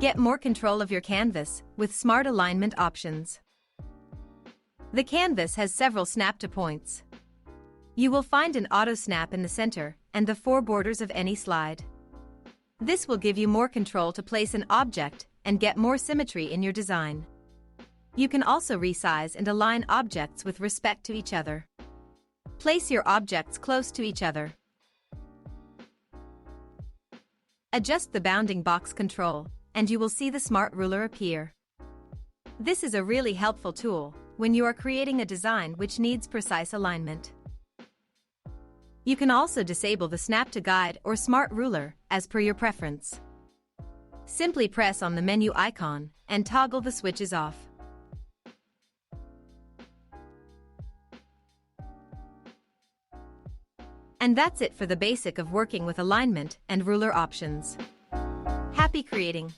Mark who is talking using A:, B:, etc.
A: Get more control of your canvas with smart alignment options. The canvas has several snap-to points. You will find an auto snap in the center and the four borders of any slide. This will give you more control to place an object and get more symmetry in your design. You can also resize and align objects with respect to each other. Place your objects close to each other. Adjust the bounding box control, and you will see the smart ruler appear. This is a really helpful tool when you are creating a design which needs precise alignment. You can also disable the snap to guide or smart ruler as per your preference. Simply press on the menu icon and toggle the switches off. And that's it for the basic of working with alignment and ruler options. Happy creating!